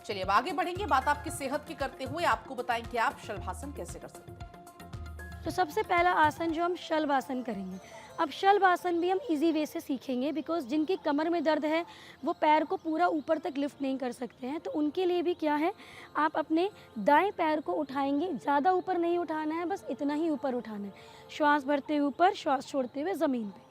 चलिए अब आगे बढ़ेंगे, बात आपकी सेहत की करते हुए आपको बताएं कि आप शलभासन कैसे कर सकते हैं। तो सबसे पहला आसन जो हम शलभासन करेंगे। अब शलभासन भी हम इजी वे से सीखेंगे, बिकॉज जिनकी कमर में दर्द है वो पैर को पूरा ऊपर तक लिफ्ट नहीं कर सकते हैं, तो उनके लिए भी क्या है, आप अपने दाएं पैर को उठाएंगे, ज़्यादा ऊपर नहीं उठाना है, बस इतना ही ऊपर उठाना है। श्वास भरते हुए ऊपर, श्वास छोड़ते हुए ज़मीन पे।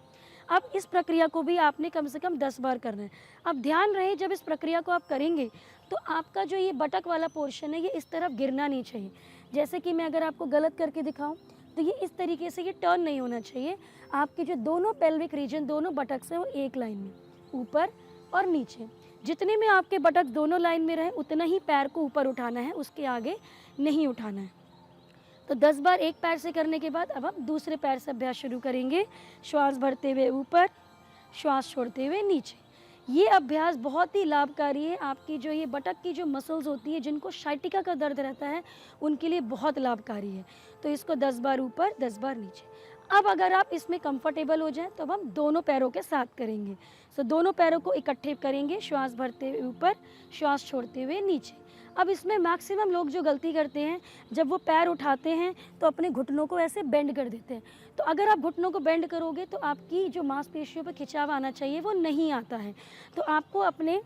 अब इस प्रक्रिया को भी आपने कम से कम 10 बार करना है। अब ध्यान रहे, जब इस प्रक्रिया को आप करेंगे तो आपका जो ये बटक वाला पोर्शन है ये इस तरफ गिरना नहीं चाहिए। जैसे कि मैं अगर आपको गलत करके दिखाऊं तो ये इस तरीके से ये टर्न नहीं होना चाहिए। आपके जो दोनों पेल्विक रीजन, दोनों बटक्स हैं वो एक लाइन में, ऊपर और नीचे। जितने में आपके बटक दोनों लाइन में रहे उतना ही पैर को ऊपर उठाना है, उसके आगे नहीं उठाना है। तो 10 बार एक पैर से करने के बाद अब हम दूसरे पैर से अभ्यास शुरू करेंगे। श्वास भरते हुए ऊपर, श्वास छोड़ते हुए नीचे। ये अभ्यास बहुत ही लाभकारी है। आपकी जो ये बटक की जो मसल्स होती है, जिनको साइटिका का दर्द रहता है, उनके लिए बहुत लाभकारी है। तो इसको 10 बार ऊपर, 10 बार नीचे। अब अगर आप इसमें कंफर्टेबल हो जाएं तो अब हम दोनों पैरों के साथ करेंगे। सो दोनों पैरों को इकट्ठे करेंगे, श्वास भरते हुए ऊपर, श्वास छोड़ते हुए नीचे। अब इसमें मैक्सिमम लोग जो गलती करते हैं, जब वो पैर उठाते हैं तो अपने घुटनों को ऐसे बेंड कर देते हैं। तो अगर आप घुटनों को बेंड करोगे तो आपकी जो मांसपेशियों पर खिंचाव आना चाहिए वो नहीं आता है। तो आपको अपने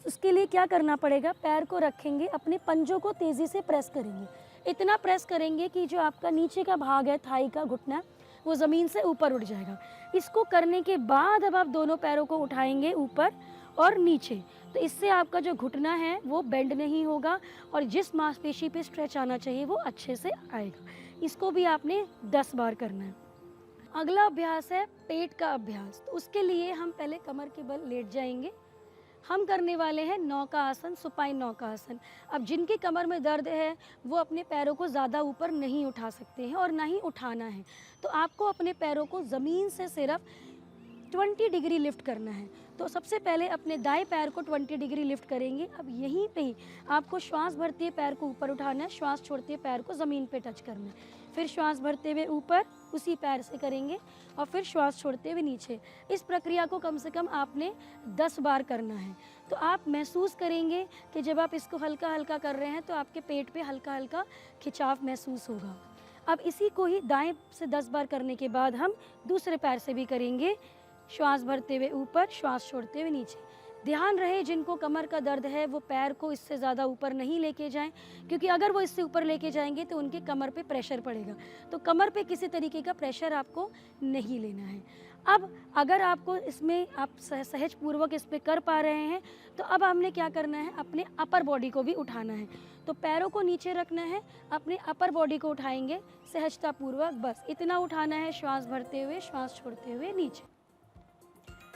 उसके लिए क्या करना पड़ेगा, पैर को रखेंगे, अपने पंजों को तेज़ी से प्रेस करेंगे। इतना प्रेस करेंगे कि जो आपका नीचे का भाग है, थाई का घुटना, वो ज़मीन से ऊपर उठ जाएगा। इसको करने के बाद अब आप दोनों पैरों को उठाएंगे ऊपर और नीचे। तो इससे आपका जो घुटना है वो बेंड नहीं होगा और जिस मांसपेशी पे स्ट्रेच आना चाहिए वो अच्छे से आएगा। इसको भी आपने 10 बार करना है। अगला अभ्यास है पेट का अभ्यास। तो उसके लिए हम पहले कमर के बल लेट जाएंगे। हम करने वाले हैं नौका आसन, सुपाइन नौका आसन। अब जिनकी कमर में दर्द है वो अपने पैरों को ज़्यादा ऊपर नहीं उठा सकते हैं और ना ही उठाना है। तो आपको अपने पैरों को ज़मीन से सिर्फ 20 डिग्री लिफ्ट करना है। तो सबसे पहले अपने दाएं पैर को 20 डिग्री लिफ्ट करेंगे। अब यहीं पे ही आपको श्वास भरते हुए पैर को ऊपर उठाना है, श्वास छोड़ते हुए पैर को ज़मीन पे टच करना है। फिर श्वास भरते हुए ऊपर उसी पैर से करेंगे और फिर श्वास छोड़ते हुए नीचे। इस प्रक्रिया को कम से कम आपने 10 बार करना है। तो आप महसूस करेंगे कि जब आप इसको हल्का हल्का कर रहे हैं तो आपके पेट पे हल्का हल्का खिंचाव महसूस होगा। अब इसी को ही दाएं से 10 बार करने के बाद हम दूसरे पैर से भी करेंगे। श्वास भरते हुए ऊपर, श्वास छोड़ते हुए नीचे। ध्यान रहे, जिनको कमर का दर्द है वो पैर को इससे ज़्यादा ऊपर नहीं लेके जाएं, क्योंकि अगर वो इससे ऊपर लेके जाएंगे तो उनके कमर पे प्रेशर पड़ेगा। तो कमर पे किसी तरीके का प्रेशर आपको नहीं लेना है। अब अगर आपको इसमें आप सहज पूर्वक इस पर कर पा रहे हैं तो अब हमने क्या करना है, अपने अपर बॉडी को भी उठाना है। तो पैरों को नीचे रखना है, अपने अपर बॉडी को उठाएंगे सहजता पूर्वक, बस इतना उठाना है। श्वास भरते हुए, श्वास छोड़ते हुए नीचे।